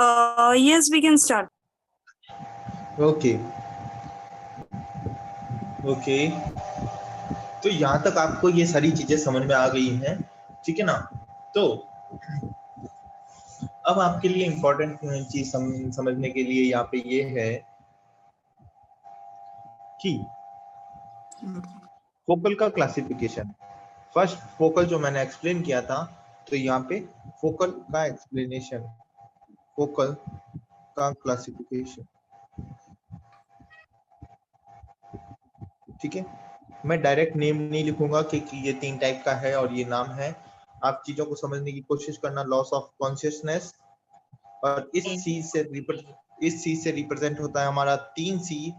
Yes, we can start. Okay okay तो यहाँ तक आपको ये सारी चीजें समझ में आ गई हैं, ठीक है ना। तो अब आपके लिए इम्पोर्टेंट चीज समझने के लिए यहाँ पे ये है कि फोकल का क्लासिफिकेशन। फर्स्ट फोकल जो मैंने एक्सप्लेन किया था, तो यहाँ पे फोकल का एक्सप्लेनेशन, फोकल का क्लासिफिकेशन, ठीक है। मैं डायरेक्ट नेम नहीं लिखूंगा कि ये 3 टाइप का है और ये नाम है। आप चीजों को समझने की कोशिश करना। लॉस ऑफ कॉन्शियसनेस, और इस चीज से रिप्रेजेंट होता है हमारा 3C।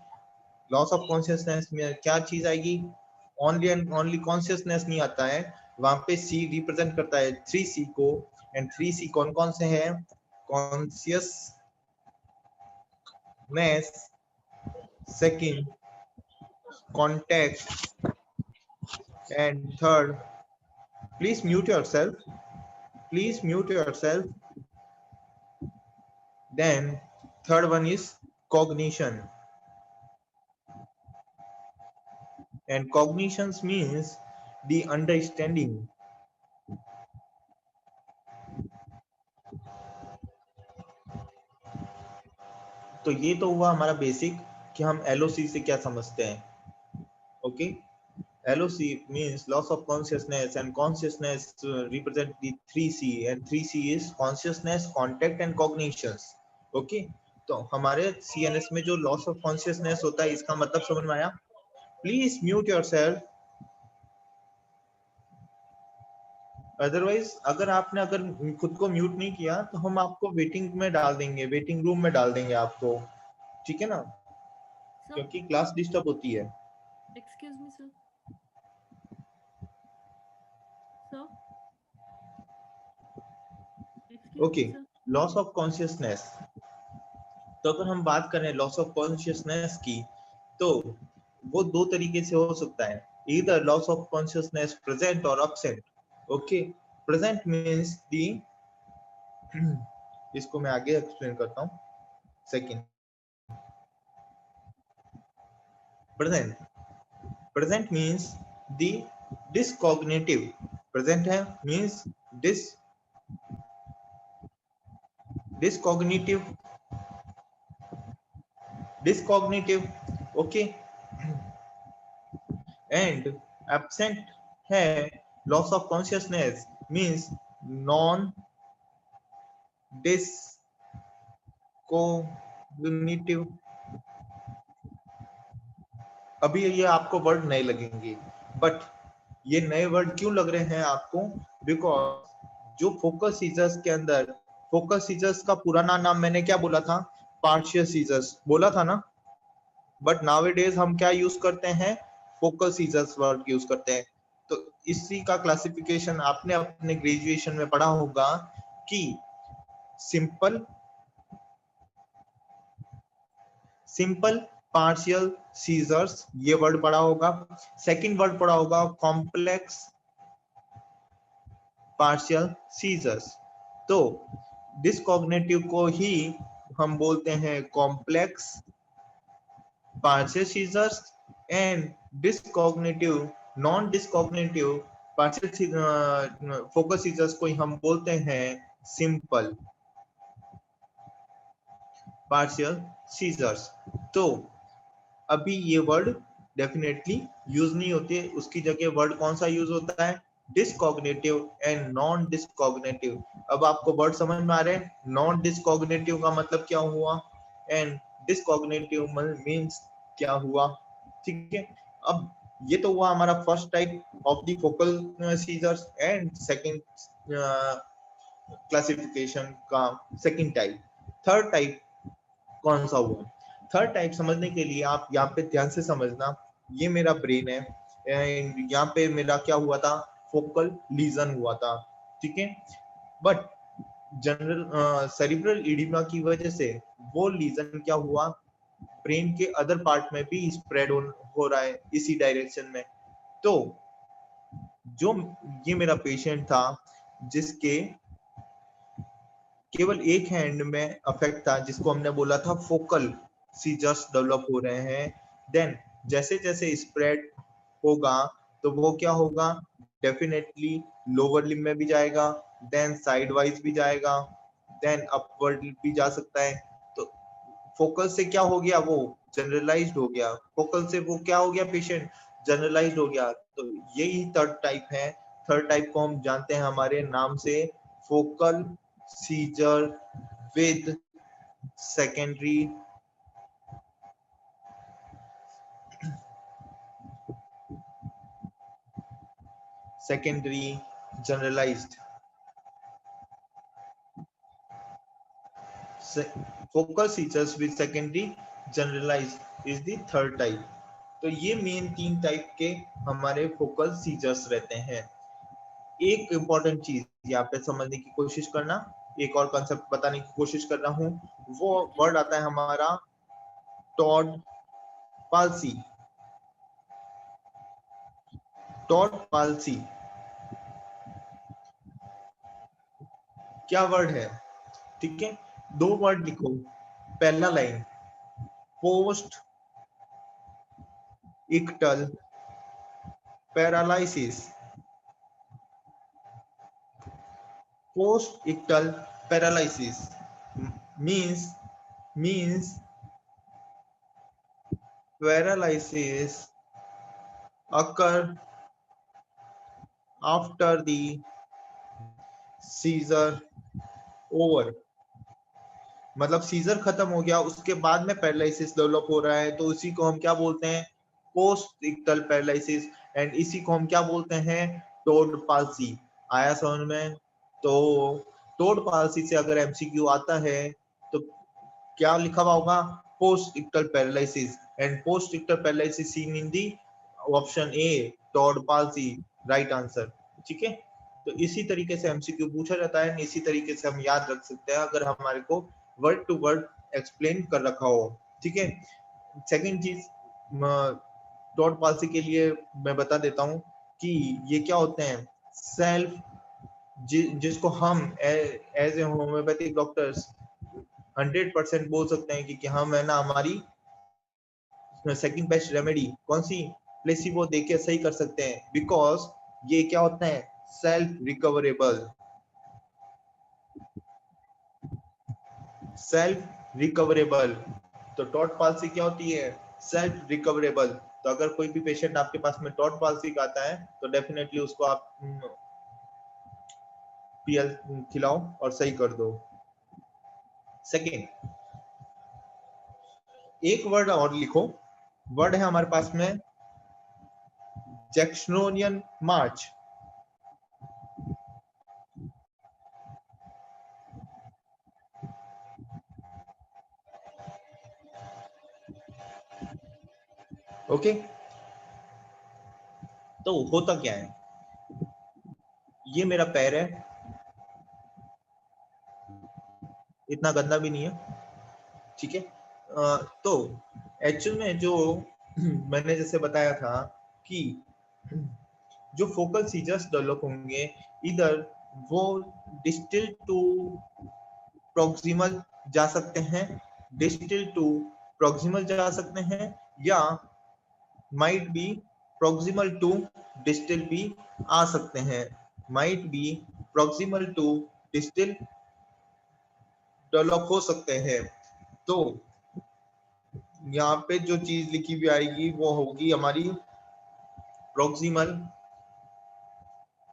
लॉस ऑफ कॉन्शियसनेस में क्या चीज आएगी? ओनली एंड ओनली कॉन्शियसनेस नहीं आता है, वहां पे C रिप्रेजेंट करता है 3C को। एंड 3C कौन कौन से हैं? Consciousness, second contact, and third, please mute yourself, then third one is cognition, and cognitions means the understanding. तो ये तो हुआ हमारा बेसिक कि हम LOC से क्या समझते हैं। Okay, LOC means loss of consciousness, and consciousness represent the 3C, and 3C is consciousness, contact and cognitions. Okay, तो हमारे CNS में जो loss of consciousness होता है, इसका मतलब समझ में आया? Please mute yourself. अदरवाइज अगर खुद को म्यूट नहीं किया तो हम आपको वेटिंग में डाल देंगे, वेटिंग रूम में डाल देंगे आपको, ठीक है ना, क्योंकि क्लास डिस्टर्ब होती है। Excuse me, sir. Sir. Excuse okay, me, sir. Loss of consciousness. तो अगर हम बात करें लॉस ऑफ कॉन्शियसनेस की, तो वो 2 तरीके से हो सकता है, इधर लॉस ऑफ कॉन्शियसनेस प्रेजेंट और absent. Okay, present means the इसको मैं आगे एक्सप्लेन करता हूँ। Second, present means the dyscognitive. Present है means dyscognitive, okay. And absent है loss of consciousness means non dyscognitive. अभी ये आपको वर्ड नहीं लगेंगे, बट ये नए वर्ड क्यों लग रहे हैं आपको? बिकॉज जो फोकस सीजर्स के अंदर, फोकस सीजर्स का पुराना नाम मैंने क्या बोला था? पार्शियल सीजर्स बोला था ना। बट नाउअडेज हम क्या यूज करते हैं? फोकल सीजर्स वर्ड यूज करते हैं। तो इसी का क्लासिफिकेशन आपने अपने ग्रेजुएशन में पढ़ा होगा कि सिंपल पार्शियल सीजर्स, ये वर्ड पढ़ा होगा। सेकंड वर्ड पढ़ा होगा कॉम्प्लेक्स पार्शियल सीजर्स। तो डिसकॉग्निटिव को ही हम बोलते हैं complex partial seizures, and dyscognitive, non dyscognitive partial focus seizures को ही हम बोलते हैं सिंपल पार्शियल सीजर्स। तो अभी ये वर्ड डेफिनेटली यूज नहीं होते, उसकी जगह वर्ड कौन सा यूज होता है? डिसकॉग्निटिव एंड नॉन डिसकॉग्निटिव। अब आपको वर्ड समझ में आ रहे हैं? नॉन डिसकॉग्निटिव का मतलब क्या हुआ एंड डिसकॉग्निटिव मींस क्या हुआ, ठीक है। अब ये तो हुआ हमारा first type of the focal seizures and second classification का सेकंड टाइप। थर्ड टाइप कौन सा हुआ? थर्ड टाइप समझने के लिए आप यहाँ पे ध्यान से समझना। ये मेरा ब्रेन है एंड यहाँ पे मेरा क्या हुआ था? फोकल लीजन हुआ था, ठीक है। बट जनरल सेरिब्रल एडिमा की वजह से वो लीजन क्या हुआ? ब्रेन के अदर पार्ट में भी स्प्रेड हो रहा है इसी डायरेक्शन में। तो जो ये मेरा पेशेंट था जिसके केवल एक हैंड में अफेक्ट था जिसको हमने बोला था फोकल सीजर्स डेवलप हो रहे हैं। देन जैसे जैसे स्प्रेड होगा तो वो क्या होगा, डेफिनेटली लोअर लिम्ब में भी जाएगा, देन साइड वाइज भी जाएगा, देन अपवर्ड भी जा सकता है। तो फोकल से क्या हो गया, वो जनरलाइज्ड हो गया, फोकल से वो क्या हो गया, पेशेंट जनरलाइज्ड हो गया। तो यही थर्ड टाइप है। थर्ड टाइप को हम जानते हैं हमारे नाम से, focal seizure with secondary generalised. Focal seizures with secondary generalised is the third type. तो ये मेन तीन टाइप के हमारे फोकल सीजर्स रहते हैं। एक इंपॉर्टेंट चीज यहाँ पे समझने की कोशिश करना, एक और कंसेप्ट बताने की कोशिश कर रहा हूँ, वो वर्ड आता है हमारा टॉड पाल्सी। टॉड पाल्सी क्या वर्ड है, ठीक है, दो वर्ड लिखो। पहला line post ictal paralysis. Post ictal paralysis means paralysis occur after the seizure over. मतलब सीजर खत्म हो गया उसके बाद में पैरालिसिस डेवलप हो रहा है, तो उसी को हम क्या बोलते हैं, पोस्ट इक्टल पैरालिसिस। एंड इसी को हम क्या बोलते हैं, टोड पाल्सी। आया समझ में? तो टोड पाल्सी से अगर एमसीक्यू आता है तो क्या लिखा हुआ होगा, post ictal paralysis, and post ictal paralysis seen in the option A Todd palsy, right answer. ठीक है, तो इसी तरीके से एमसीक्यू पूछा जाता है, इसी तरीके से हम याद रख सकते हैं अगर हमारे को वर्ड टू वर्ड एक्सप्लेन कर रखा हो। ठीक है, सेकंड चीज डॉट पॉलिसी के लिए मैं बता देता हूं कि ये क्या होते हैं, सेल्फ जिसको हम एज ए होम्योपैथिक डॉक्टर्स 100% बोल सकते हैं कि हम है ना, हमारी सेकंड बेस्ट रेमेडी कौन सी, प्लेसिबो देके सही कर सकते हैं, बिकॉज ये क्या होता है, सेल्फ रिकवरेबल। सेल्फ रिकवरेबल, तो टॉट पाल्सी क्या होती है, सेल्फ रिकवरेबल। तो अगर कोई भी पेशेंट आपके पास में टॉट पाल्सी का आता है तो डेफिनेटली उसको आप पीएल खिलाओ और सही कर दो। सेकेंड, एक वर्ड और लिखो, वर्ड है हमारे पास में जैक्सोनियन मार्च। ओके, तो होता क्या है, ये मेरा पैर है, इतना गंदा भी नहीं है, ठीक है। तो एक्चुअल में जो मैंने जैसे बताया था कि जो फोकल सीजर्स डेवलप होंगे, इधर वो डिस्टल टू प्रॉक्सिमल जा सकते हैं, डिस्टल टू प्रॉक्सिमल जा सकते हैं, या might be proximal to distal भी आ सकते हैं, might be proximal to distal develop हो सकते हैं। तो यहाँ पे जो चीज लिखी हुई आएगी वो होगी हमारी प्रॉक्सिमल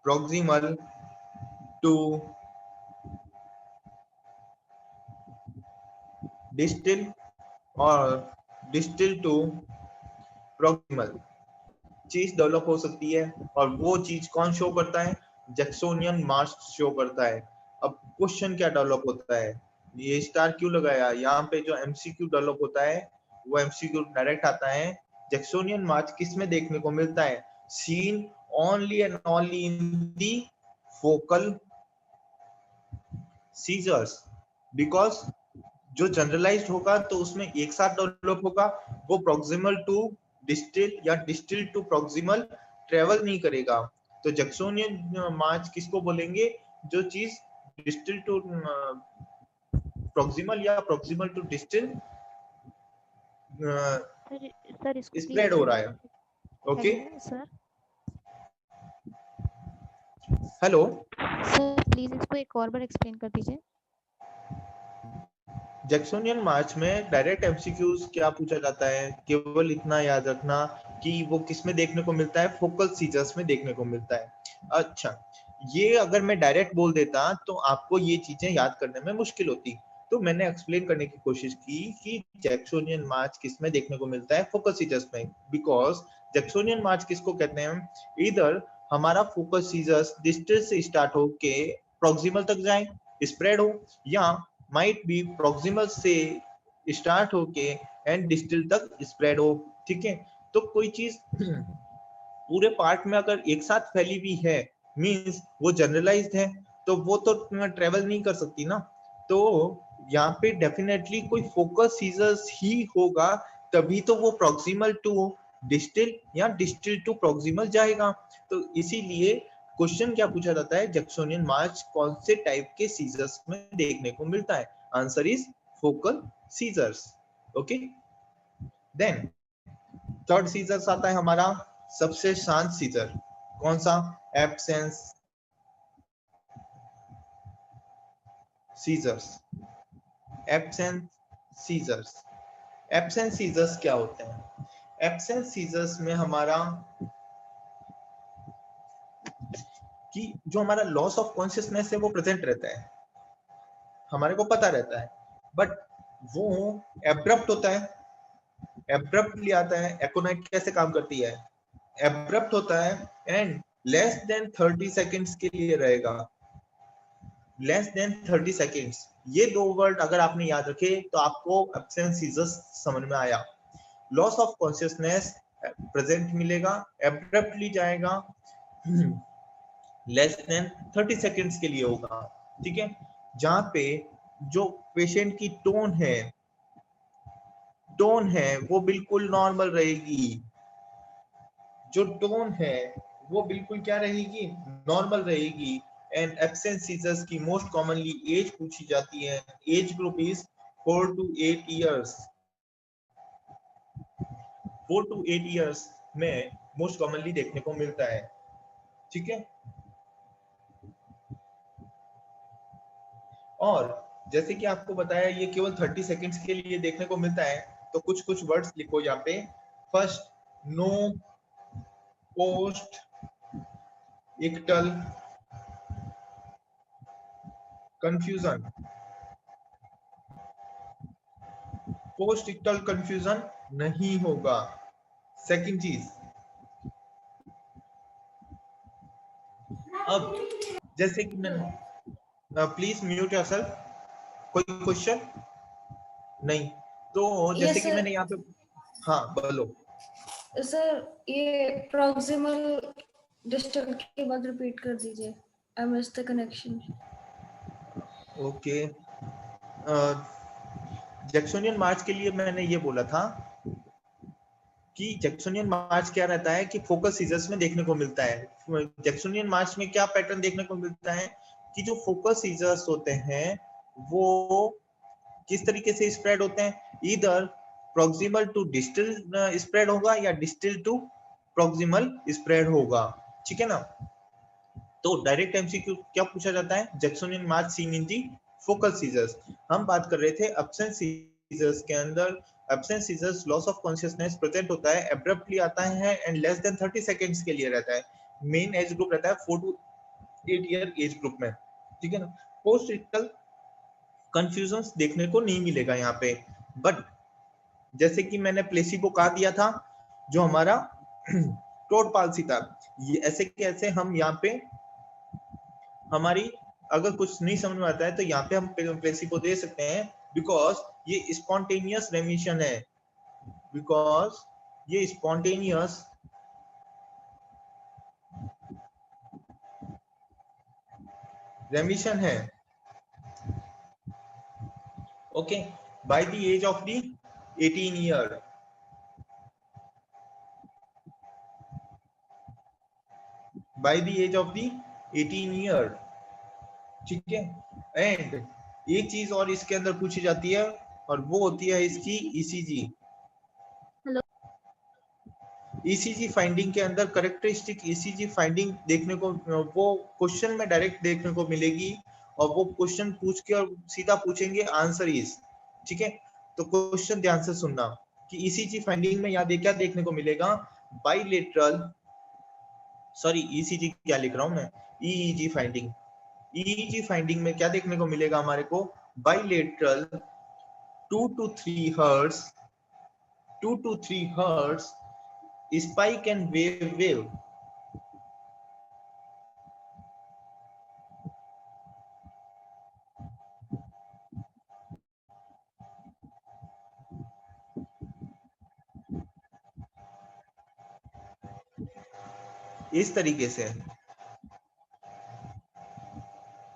प्रॉक्सिमल टू डिस्टल और डिस्टल टू प्रॉक्सिमल चीज डेवलप हो सकती है, और वो चीज कौन शो करता है, जैक्सोनियन मार्च शो करता है। अब क्वेश्चन क्या डेवलप होता है, ये स्टार क्यों लगाया, यहाँ पे जो एमसीक्यू डेवलप होता है वो एमसीक्यू डायरेक्ट आता है, जैक्सोनियन मार्च किस में देखने को मिलता है, seen only and only in the focal seizures, because जो जनरलाइज्ड होगा तो उसमें एक साथ डेवलप होगा, वो प्रॉक्सिमल टू डिस्टिल या डिस्टिल टू प्रॉक्सिमल ट्रेवल नहीं करेगा। तो जैक्सोनियन मार्च किसको बोलेंगे, जो चीज डिस्टिल टू proximal या proximal to distal सर इसको स्प्रेड हो रहा है. Okay, sir hello. Sir please इसको एक और बार एक्सप्लेन कर दीजिए. जैक्सोनियन मार्च में डायरेक्ट एमसीक्यूज क्या पूछा जाता है, केवल इतना याद रखना कि वो किस में देखने को मिलता है, फोकल सीजर्स में देखने को मिलता है. अच्छा, ये अगर मैं डायरेक्ट बोल देता तो आपको ये चीजें याद करने में मुश्किल होती, तो मैंने एक्सप्लेन करने की कोशिश की कि जैक्सोनियन मार्च किस में देखने को मिलता है, फोकल सीजर्स में. बिकॉज जैक्सोनियन मार्च किसको कहते हैं, इधर हमारा फोकल सीजर्स डिस्टल से स्टार्ट होके प्रॉक्सिमल तक जाए, स्प्रेड हो, या माइट बी प्रॉक्सिमल से स्टार्ट होके एंड डिस्टल तक स्प्रेड हो. ठीक है, तो कोई चीज पूरे पार्ट में अगर एक साथ फैली हुई है मींस वो जनरलाइज्ड है, तो वो तो ट्रेवल नहीं कर सकती ना. तो यहाँ पे डेफिनेटली कोई फोकस सीजर्स ही होगा, तभी तो वो प्रॉक्सिमल टू डिस्टल या डिस्टल टू प्रॉक्सिमल जाएगा. तो इसीलिए क्वेश्चन क्या पूछा जाता है, जैक्सोनियन मार्च कौन से टाइप के सीजर्स में देखने को मिलता है, answer is focal seizures. Okay, then third seizures आता है हमारा सबसे शांत सीजर. कौन सा, absence seizures. Absence seizures. Absence seizures क्या होते हैं, एब्सेंस सीजर्स में हमारा कि जो हमारा लॉस ऑफ कॉन्शियसनेस है वो प्रेजेंट रहता है, हमारे को पता रहता है, बट वो एब्रप्ट होता है, एब्रप्टली आता है. एकोनाइट कैसे काम करती है, एब्रप्ट होता है एंड लेस देन 30 सेकेंड्स के लिए रहेगा, लेस देन 30 सेकेंड्स. ये दो वर्ड अगर आपने याद रखे तो आपको एब्सेंस सीजर्स समझ में आया. लॉस ऑफ कॉन्शियसनेस प्रेजेंट मिलेगा, एब्रप्टली जाएगा, लेस देन 30 सेकेंड्स के लिए होगा. ठीक है, जहां पे जो पेशेंट की टोन है वो बिल्कुल नॉर्मल रहेगी, जो टोन है वो बिल्कुल क्या रहेगी, नॉर्मल रहेगी. एंड एब्सेंस सीजर्स की मोस्ट कॉमनली एज पूछी जाती है, age group is 4 to 8 years. 4 to 8 years में मोस्ट कॉमनली देखने को मिलता है. ठीक है, और जैसे कि आपको बताया ये केवल 30 सेकेंड्स के लिए देखने को मिलता है, तो कुछ कुछ वर्ड्स लिखो यहाँ पे. First, no, post ictal confusion. Post ictal confusion नहीं होगा. सेकंड चीज, अब जैसे कि मैंने, प्लीज म्यूट योरसेल्फ. कोई क्वेश्चन नहीं, तो जैसे कि मैंने यहाँ पे, हाँ बोलो. सर ये प्रॉक्सिमल डिस्टल के बाद रिपीट कर दीजिए, I miss the connection. Okay, Jacksonian march के लिए मैंने ये बोला था कि जैक्सोनियन मार्च क्या रहता है कि फोकस सीजर्स में देखने को मिलता है. जैक्सोनियन मार्च में क्या पैटर्न देखने को मिलता है कि जो फोकस सीजर्स होते हैं वो किस तरीके से स्प्रेड होते हैं, इधर प्रॉक्सिमल टू डिस्टल स्प्रेड होगा या डिस्टल टू प्रॉक्सिमल स्प्रेड होगा. ठीक है ना. तो डायरेक्ट एमसीक्यू क्या पूछा जाता है, Jacksonian march seen in the focal seizures. हम बात कर रहे थे एब्सेंस सीजर्स के अंदर. Absence seizures loss of consciousness present होता है, एब्रप्टली आता है एंड लेस देन 30 सेकंड्स के लिए रहता है. मेन एज ग्रुप रहता है 4 to 8 ईयर एज ग्रुप में. ठीक है ना. पोस्ट इक्टल कंफ्यूजन देखने को नहीं मिलेगा यहाँ पे, बट जैसे कि मैंने प्लेसिबो कहा दिया था, जो हमारा टोड पालसी था, ये ऐसे कैसे हम यहाँ पे हमारी अगर कुछ नहीं समझ में आता है तो यहाँ पे हम प्लेसिबो दे सकते हैं, बिकॉज ये स्पॉन्टेनियस रेमिशन है, बिकॉज ये स्पॉन्टेनियस रेमिशन है. Okay, by the age of the 18 year. By the age of the 18 year. ठीक है, एंड एक चीज और इसके अंदर पूछी जाती है और वो होती है इसकी ईसीजी। हेलो। ईसीजी फाइंडिंग के अंदर करेक्टरिस्टिक ईसीजी फाइंडिंग देखने को वो क्वेश्चन में डायरेक्ट देखने को मिलेगी और वो क्वेश्चन पूछ के और सीधा पूछेंगे आंसर इज, ठीक है। तो क्वेश्चन ध्यान से सुनना कि ईसीजी फाइंडिंग में यहाँ क्या देखने को मिलेगा, बाइलेटरल, सॉरी ईसीजी क्या लिख रहा हूं मैं, ईईजी फाइंडिंग। ईईजी फाइंडिंग में क्या देखने को मिलेगा हमारे को, bilateral 2 to 3 hertz, 2 to 3 hertz spike and wave। इस तरीके से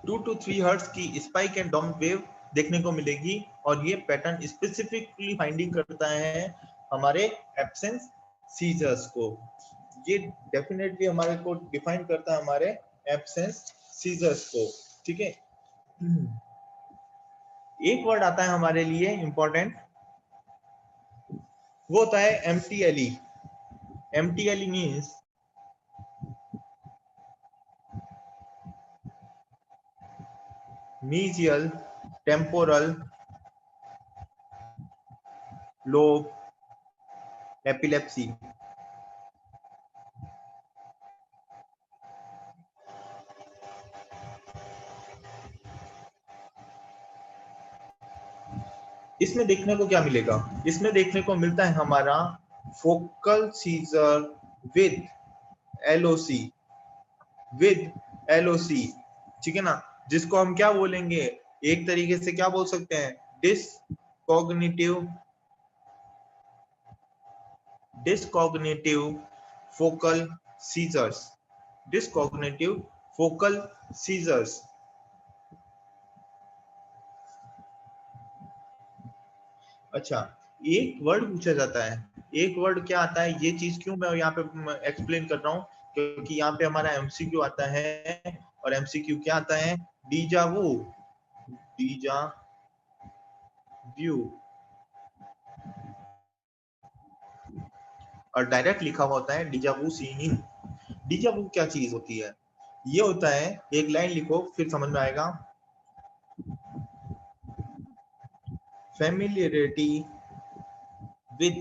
2 to 3 हर्ट्ज की स्पाइक एंड डाउन वेव देखने को मिलेगी और ये पैटर्न स्पेसिफिकली फाइंडिंग करता है हमारे एब्सेंस सीजर्स को। ये डेफिनेटली हमारे को डिफाइन करता है हमारे एब्सेंस सीजर्स को, ठीक है। एक वर्ड आता है हमारे लिए इंपॉर्टेंट, वो होता है एमटीएलई। एमटीएलई means mesial temporal lobe epilepsy। इसमें देखने को क्या मिलेगा, इसमें देखने को मिलता है हमारा focal seizure with LOC, with LOC, ठीक है ना, जिसको हम क्या बोलेंगे, एक तरीके से क्या बोल सकते हैं, डिसकॉग्निटिव फोकल सीजर्स, डिसकॉग्निटिव फोकल सीजर्स। अच्छा, एक वर्ड पूछा जाता है, एक वर्ड क्या आता है, ये चीज क्यों मैं यहाँ पे एक्सप्लेन कर रहा हूँ, क्योंकि यहाँ पे हमारा एमसीक्यू आता है और एमसीक्यू क्या आता है, डीजावू, डीजाव्यू, और डायरेक्ट लिखा हुआ होता है डीजावू सीइंग। डीजावू क्या चीज होती है, ये होता है, एक लाइन लिखो फिर समझ में आएगा, familiarity with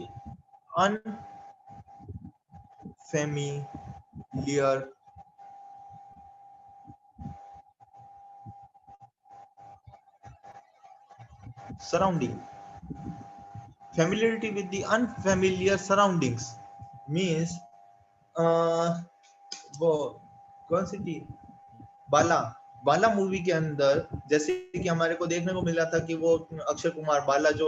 unfamiliar surrounding। familiarity with the unfamiliar surroundings means वो कौन सी थी, बाला, बाला मूवी के अंदर जैसे कि हमारे को देखने को मिला था कि वो अक्षय कुमार बाला जो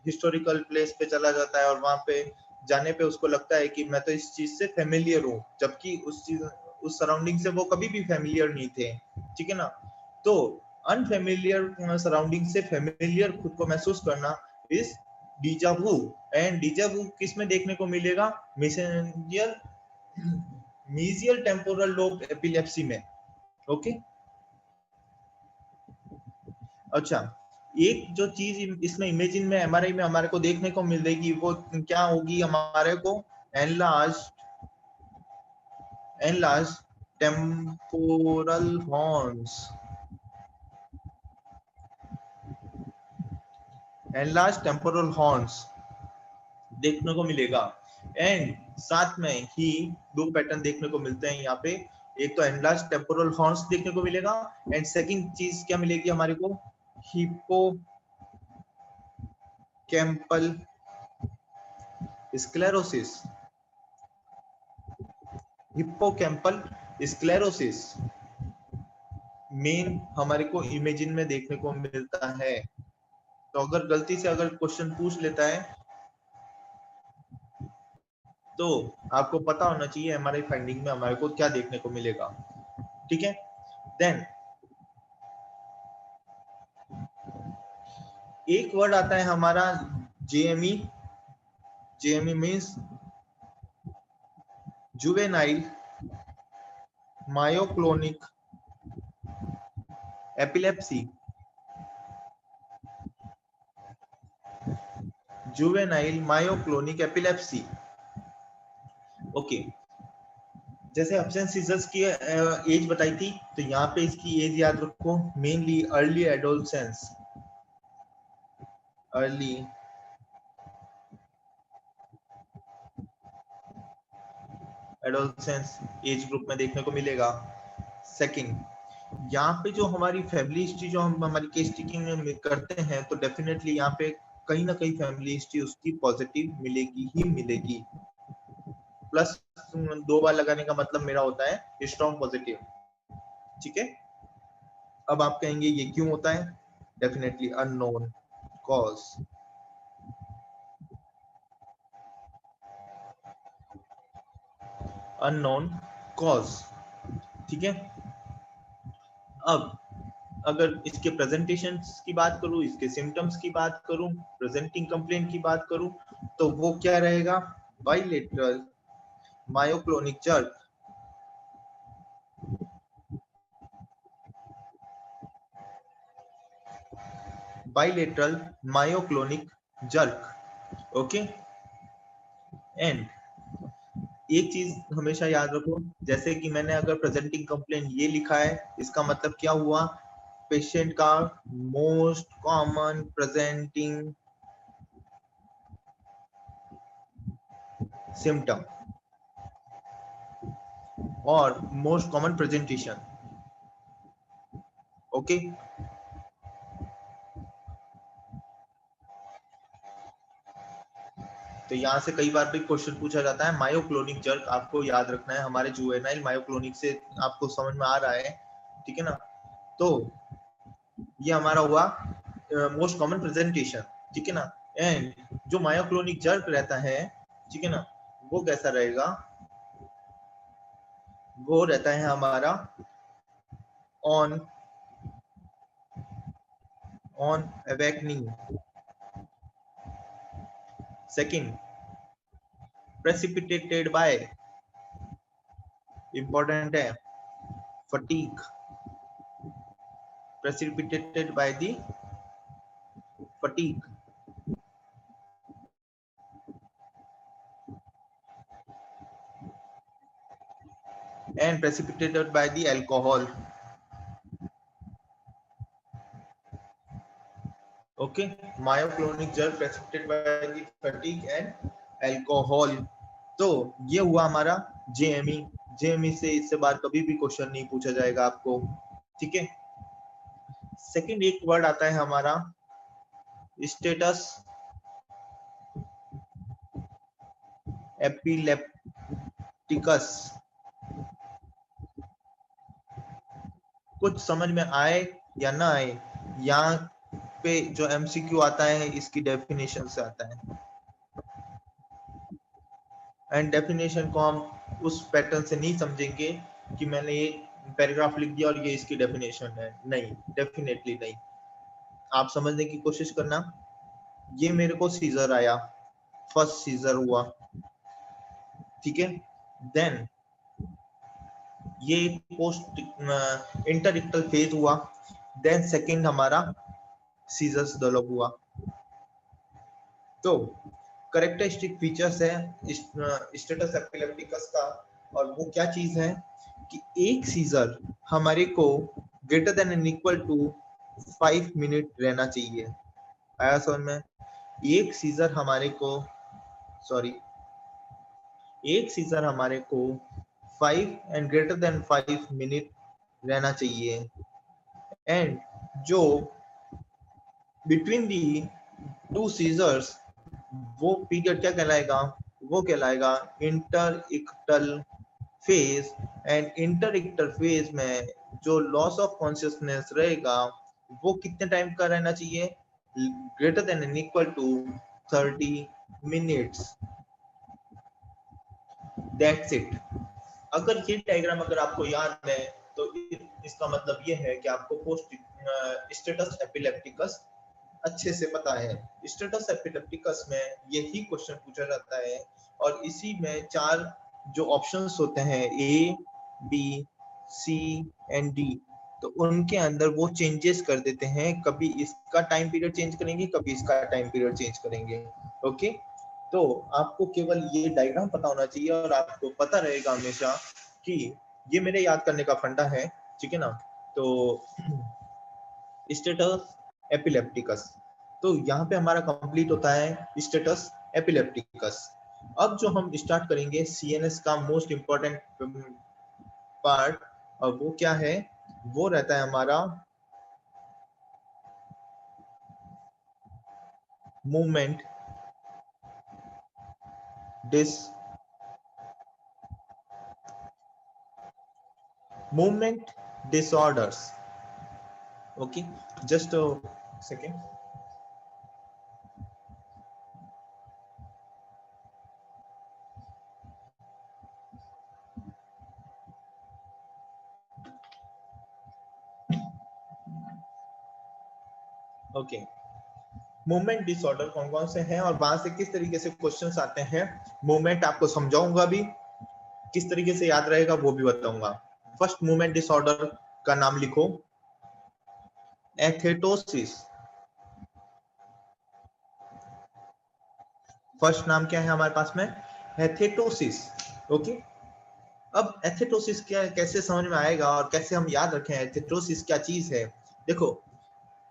हिस्टोरिकल प्लेस पे चला जाता है और वहां पे जाने पे उसको लगता है कि मैं तो इस चीज से फेमिलियर हूँ, जबकि उस चीज उस सराउंडिंग से वो कभी भी फेमिलियर नहीं थे, ठीक है ना। तो अनफेमिलियर सराउंडिंग से फेमिलियर खुद को महसूस करना इस डीजावू। एंड डीजावू किस में देखने को मिलेगा, मीजियल टेम्पोरल लोब एपिलेप्सी में, ओके। अच्छा, एक जो चीज इसमें इमेजिन में एमआरआई में हमारे को देखने को मिलेगी वो क्या होगी, हमारे को enlarge temporal horns, enlarge temporal horns देखने को मिलेगा। एंड साथ में ही दो पैटर्न देखने को मिलते हैं यहाँ पे, एक तो एनलार्ज टेम्पोरल हॉर्न्स देखने को मिलेगा एंड सेकंड चीज क्या मिलेगी हमारे को, hippocampal sclerosis, hippocampal sclerosis main हमारे को इमेजिन में देखने को मिलता है। तो अगर गलती से अगर क्वेश्चन पूछ लेता है तो आपको पता होना चाहिए हमारे फाइंडिंग में हमारे को क्या देखने को मिलेगा, ठीक है। देन एक वर्ड आता है हमारा JME, JME means juvenile myoclonic epilepsy. Juvenile myoclonic epilepsy. Okay, जैसे ऑप्शन सीजर्स की एज बताई थी, तो यहाँ पे इसकी एज याद रखो, mainly early adolescence, early adolescence age group में देखने को मिलेगा। सेकंड, यहाँ पे जो हमारी फैमिली हिस्ट्री जो हम हमारी केस टेकिंग में करते हैं, तो डेफिनेटली यहाँ पे कहीं ना कहीं फैमिली हिस्ट्री उसकी पॉजिटिव मिलेगी ही मिलेगी। प्लस 2 बार लगाने का मतलब मेरा होता है स्ट्रॉन्ग पॉजिटिव। ठीक है, अब आप कहेंगे ये क्यों होता है? Definitely unknown cause. Unknown cause. ठीक है, अब अगर इसके प्रेजेंटेशन की बात करूं, इसके सिम्टम्स की बात करूं, प्रेजेंटिंग कंप्लेंट की बात करूं, तो वो क्या रहेगा? Bilateral myoclonic jerk, bilateral myoclonic jerk. Okay, and एक चीज हमेशा याद रखो, जैसे कि मैंने अगर प्रेजेंटिंग कंप्लेंट ये लिखा है, इसका मतलब क्या हुआ? पेशेंट का मोस्ट कॉमन प्रेजेंटिंग सिम्टम और मोस्ट कॉमन प्रेजेंटेशन। ओके, तो यहाँ से कई बार भी क्वेश्चन पूछा जाता है। मायोक्लोनिक जर्क आपको याद रखना है, हमारे जुवेनाइल मायोक्लोनिक से आपको समझ में आ रहा है, ठीक है ना? तो ये हमारा हुआ मोस्ट कॉमन प्रेजेंटेशन, ठीक है ना? एंड जो मायोक्लोनिक जर्क रहता है, ठीक है ना, वो कैसा रहेगा? वो रहता है हमारा on awakening. Second, precipitated bye, important है, fatigue, precipitated by the fatigue। And precipitated by the alcohol। Okay, myoclonic jerk precipitated by the fatigue and alcohol। तो ये हुआ हमारा जेएमई। जेएमई से इससे बार कभी भी क्वेश्चन नहीं पूछा जाएगा आपको, ठीक है? सेकंड एक वर्ड आता है हमारा स्टेटस एपिलेप्टिकस। कुछ समझ में आए या ना आए, यहाँ पे जो एमसीक्यू आता है इसकी डेफिनेशन से आता है, एंड डेफिनेशन को हम उस पैटर्न से नहीं समझेंगे कि मैंने ये पैराग्राफ लिख दिया और ये इसकी डेफिनेशन है। नहीं, डेफिनेटली नहीं। आप समझने की कोशिश करना। ये मेरे को सीजर आया, फर्स्ट सीजर हुआ, ठीक है? देन ये पोस्ट इंटरइक्टल फेज हुआ, देन सेकंड हमारा सीजर्स डेवलप हुआ। तो करेक्टरिस्टिक फीचर्स है स्टेटस एपिलेप्टिकस का, और वो क्या चीज है कि एक सीजर हमारे को greater than and equal to 5 minute रहना चाहिए। आया समझ में? एक सीजर हमारे को एक सीजर हमारे को 5 एंड ग्रेटर देन 5 मिनट रहना चाहिए। एंड जो बिटवीन दी टू सीजर्स, वो पीरियड क्या कहलाएगा? वो कहलाएगा इंटरइक्टल फेज। एंड इंटरइक्टल फेज में जो लॉस ऑफ कॉन्शियसनेस रहेगा वो कितने टाइम का रहना चाहिए? Greater than and equal to 30 minutes. That's it. अगर ये डायग्राम अगर आपको याद है तो इसका मतलब ये है कि आपको पोस्ट स्टेटस एपिलेप्टिकस अच्छे से पता है। स्टेटस एपिलेप्टिकस में यही क्वेश्चन पूछा जाता है, और इसी में 4 जो ऑप्शंस होते हैं, ए, बी, सी एंड डी, तो उनके अंदर वो चेंजेस कर देते हैं, कभी इसका टाइम पीरियड चेंज करेंगे, कभी इसका टाइम पीरियड चेंज करेंगे। ओके, तो आपको केवल ये डायग्राम पता होना चाहिए और आपको पता रहेगा हमेशा कि ये मेरे याद करने का फंडा है, ठीक है ना। तो स्टेटस एपिलेप्टिकस, तो यहाँ पे हमारा कंप्लीट होता है स्टेटस एपिलेप्टिकस। अब जो हम स्टार्ट करेंगे सीएनएस का मोस्ट इंपॉर्टेंट पार्ट, और वो क्या है, वो रहता है हमारा movement disorders. Okay, just second. Okay, movement disorder कौन कौन से हैं और वहां से किस तरीके से क्वेश्चंस आते हैं, मूवमेंट आपको समझाऊंगा भी, किस तरीके से याद रहेगा वो भी बताऊंगा। फर्स्ट मूवमेंट डिसऑर्डर का नाम लिखो, एथेटोसिस। फर्स्ट नाम क्या है हमारे पास में, एथेटोसिस। ओके, अब एथेटोसिस क्या है, कैसे समझ में आएगा और कैसे हम याद रखें एथेटोसिस क्या चीज है। देखो,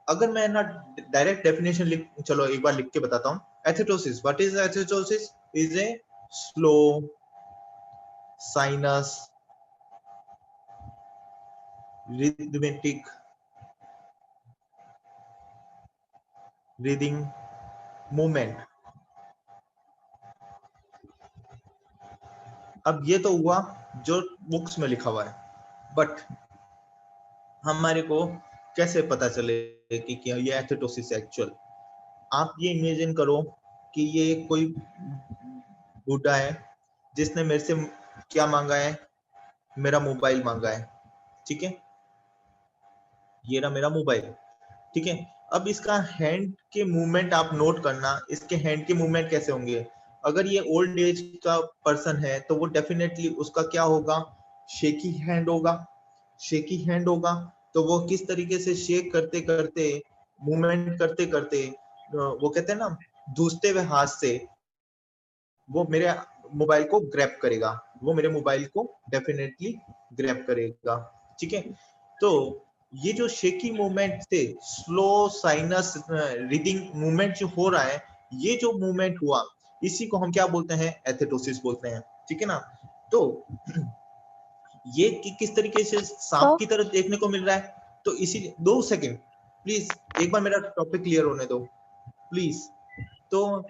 अगर मैं ना डायरेक्ट डेफिनेशन चलो एक बार लिख के बताता हूँ। Athetosis, what is athetosis? Is a slow sinus rhythmic breathing movement। अब ये तो हुआ जो बुक्स में लिखा हुआ है, बट हमारे को कैसे पता चले कि क्या ये एथेटोसिस है एक्चुअल। आप ये इमेजिन करो कि ये कोई बूढ़ा है जिसने मेरे से क्या मांगा है, मेरा मोबाइल मांगा है, ठीक है, ये रहा मेरा मोबाइल, ठीक है। अब इसका हैंड के मूवमेंट आप नोट करना, इसके हैंड के मूवमेंट कैसे होंगे। अगर ये ओल्ड एज का पर्सन है तो वो डेफिनेटली उसका क्या होगा, शेकी हैंड होगा। शेकी हैंड होगा तो वो किस तरीके से शेक करते करते, मूवमेंट करते करते, वो कहते हैं ना धूसते हुए हाथ से वो मेरे मोबाइल को ग्रैब करेगा, वो मेरे मोबाइल को डेफिनेटली ग्रैब करेगा, ठीक है। तो ये जो शेकी मूवमेंट से स्लो साइनस रीडिंग मूवमेंट जो हो रहा है, ये जो मूवमेंट हुआ इसी को हम क्या बोलते हैं, एथेटोसिस बोलते हैं, ठीक है ना। तो ये किस तरीके से सांप की तरह देखने को मिल रहा है, तो इसी 2 सेकंड प्लीज, एक बार मेरा टॉपिक क्लियर होने दो प्लीज। तो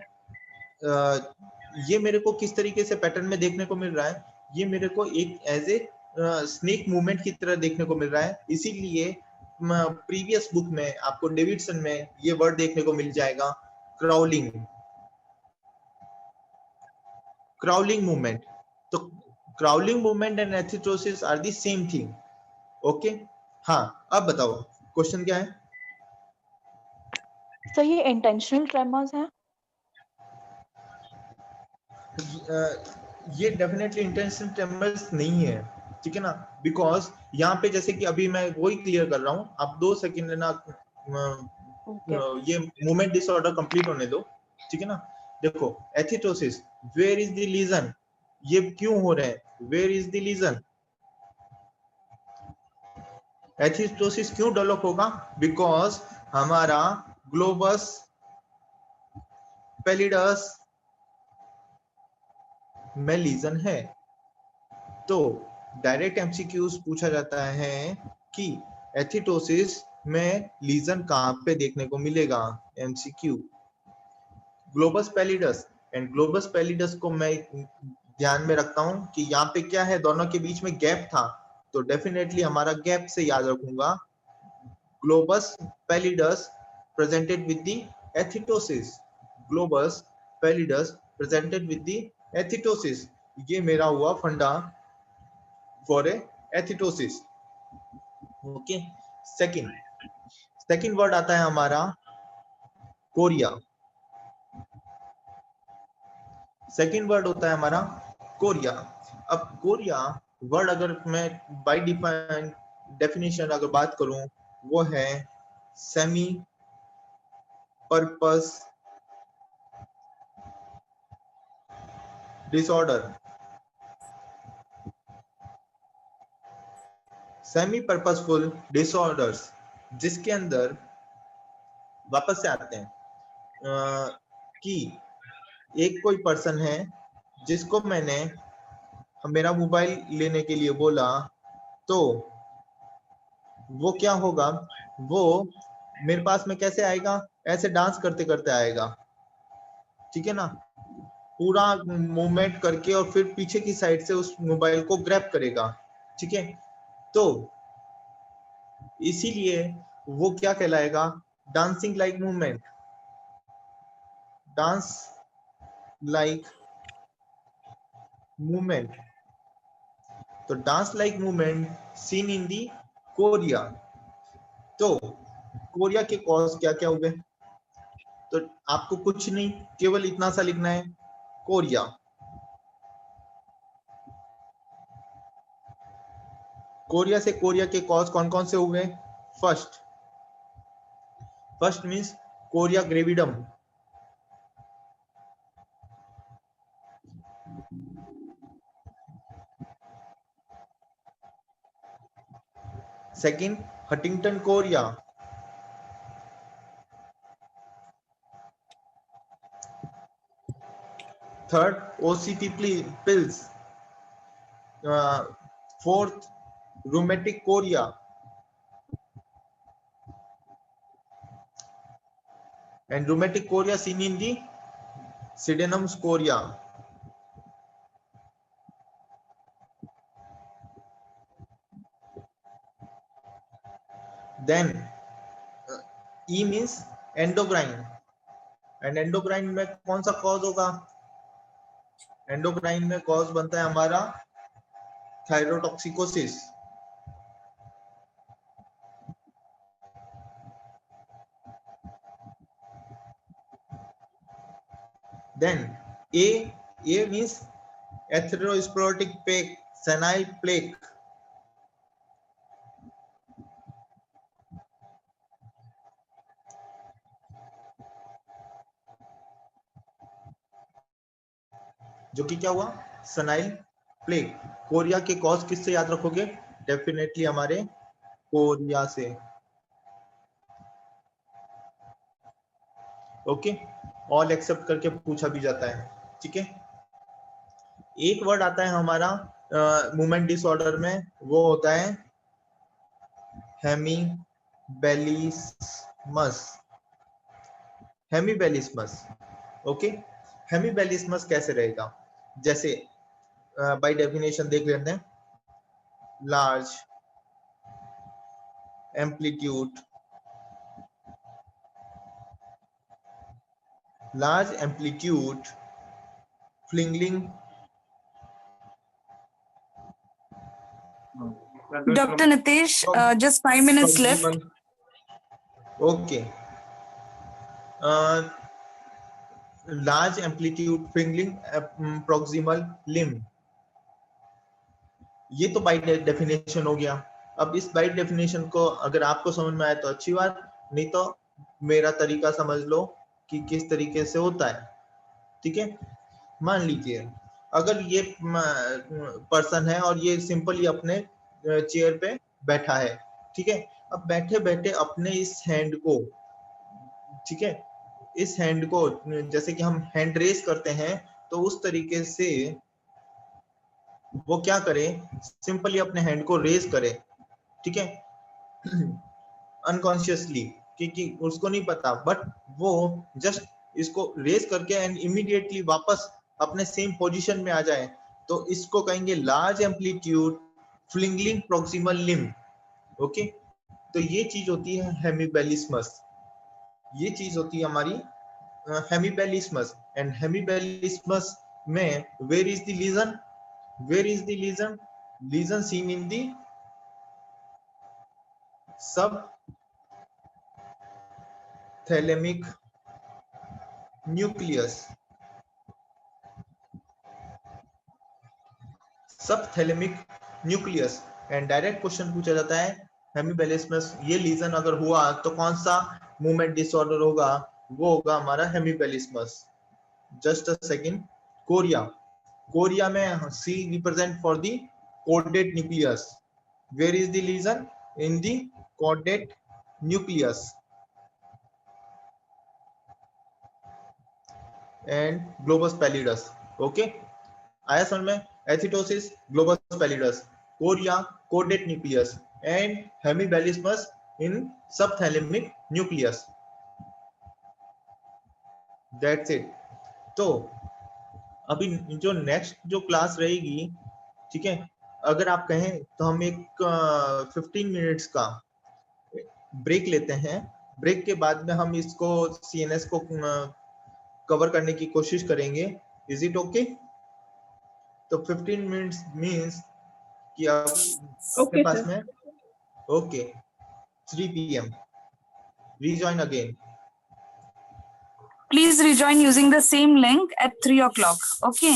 ये मेरे को किस तरीके से पैटर्न में देखने को मिल रहा है, ये मेरे को एक एज ए स्नेक मूवमेंट की तरह देखने को मिल रहा है। इसीलिए प्रीवियस बुक में आपको डेविडसन में ये वर्ड देखने को मिल जाएगा, क्राउलिंग, क्राउलिंग मूवमेंट। तो crawling movement and athetosis are the same thing. Okay, हाँ अब बताओ क्वेश्चन क्या है। सर ये इंटेंशनल ट्रेमर्स हैं? ये डेफिनेटली इंटेंशनल ट्रेमर्स नहीं है, ठीक है ना, बिकॉज यहाँ पे जैसे कि अभी मैं वही क्लियर कर रहा हूँ, आप 2 सेकंड ना ये मूवमेंट डिसऑर्डर कंप्लीट होने दो, ठीक है ना। देखो, athetosis, where is the lesion, ये क्यों हो रहे हैं, where is the lesion. Athetosis क्यों डेवलप होगा, बिकॉज हमारा ग्लोबस पैलिडस में लीजन है। तो डायरेक्ट एमसीक्यूज पूछा जाता है कि एथेटोसिस में लीजन कहां पे देखने को मिलेगा, MCQ globus pallidus. And globus pallidus को मैं ध्यान में रखता हूं कि यहाँ पे क्या है, दोनों के बीच में गैप था, तो डेफिनेटली हमारा गैप से याद रखूंगा, globus pallidus presented with the athetosis, globus pallidus presented with the athetosis. ये मेरा हुआ फंडा for athetosis. Okay, second word आता है हमारा कोरिया। सेकंड वर्ड होता है हमारा कोरिया। अब कोरिया वर्ड अगर मैं बाय डिफाइन डेफिनेशन अगर बात करूं वो है semi purpose disorder. Semi purposeful disorders जिसके अंदर वापस से आते हैं कि एक कोई पर्सन है जिसको मैंने मेरा मोबाइल लेने के लिए बोला, तो वो क्या होगा, वो मेरे पास में कैसे आएगा, ऐसे डांस करते करते आएगा, ठीक है ना, पूरा मूवमेंट करके और फिर पीछे की साइड से उस मोबाइल को ग्रैब करेगा, ठीक है। तो इसीलिए वो क्या कहलाएगा, dancing like movement, dance like movement. तो dance like movement seen in the chorea. तो कोरिया के कॉज क्या क्या हुए, तो आपको कुछ नहीं, केवल इतना सा लिखना है, कोरिया। कोरिया से कोरिया के कॉज कौन कौन से हुए, first means chorea gravidarum, second Huntington chorea, third OCT pills, fourth rheumatic chorea, and rheumatic chorea seen in the Sydenham chorea. Then E means endocrine, and endocrine में कौन सा cause होगा, एंडोक्राइन में कॉज बनता है हमारा thyrotoxicosis. Then A means atherosclerotic plaque, senile plaque, जो कि क्या हुआ, सनाइल प्लेग। कोरिया के कॉज किससे याद रखोगे, डेफिनेटली हमारे कोरिया से, ओके। ऑल एक्सेप्ट करके पूछा भी जाता है, ठीक है। एक वर्ड आता है हमारा मूवमेंट डिसऑर्डर में, वो होता है हेमीबेलिस्मस, हेमीबेलिस्मस, ओके। हेमीबेलिस्मस कैसे रहेगा, जैसे बाय डेफिनेशन देख लेते हैं, large amplitude, large amplitude flinging, Dr. Nitish, just 5 minutes left. okay, large amplitude flinging proximal limb, ये तो बाय डेफिनेशन हो गया। अब इस बाय डेफिनेशन को अगर आपको समझ में आए तो अच्छी बात, नहीं तो मेरा तरीका समझ लो कि किस तरीके से होता है, ठीक है। मान लीजिए अगर ये पर्सन है और ये सिंपली अपने चेयर पे बैठा है, ठीक है। अब बैठे बैठे अपने इस हैंड को, ठीक है, इस हैंड को जैसे कि हम हैंड रेस करते हैं, तो उस तरीके से वो क्या करे, सिंपली अपने हैंड को रेस करे, ठीक है, अनकॉन्शियसली, क्योंकि उसको नहीं पता, बट वो जस्ट इसको रेस करके एंड इमीडिएटली वापस अपने सेम पोजीशन में आ जाए, तो इसको कहेंगे large amplitude flinging proximal limb, okay. तो ये चीज होती है हेमीबेलिस्मस, ये चीज होती है हमारी हेमीबेलिस्मस। एंड हेमीबेलिस्मस में where is the lesion, where is the lesion, lesion seen in the subthalamic nucleus, subthalamic nucleus. And direct question पूछा जाता है हेमीपेलिस्मस, ये लीजन अगर हुआ तो कौन सा मूवमेंट डिसऑर्डर होगा, वो होगा हमारा hemiballismus. Just a second. Chorea, chorea में C represent for the caudate nucleus. Where is the lesion? In the caudate nucleus. And globus pallidus, okay, आया समझ में? Athetosis, globus pallidus, chorea, caudate nucleus and hemiballismus in subthalamic nucleus. That's it. तो अभी जो next जो class रहेगी, ठीक है, अगर आप कहें तो हम एक 15 मिनट्स का ब्रेक लेते हैं। ब्रेक के बाद में हम इसको CNS को कवर करने की कोशिश करेंगे। Is it okay? तो 15 मिनट्स मींस कि आप अपने पास में, okay, 3 PM rejoin again. Please rejoin using the same link at 3 o'clock. Okay.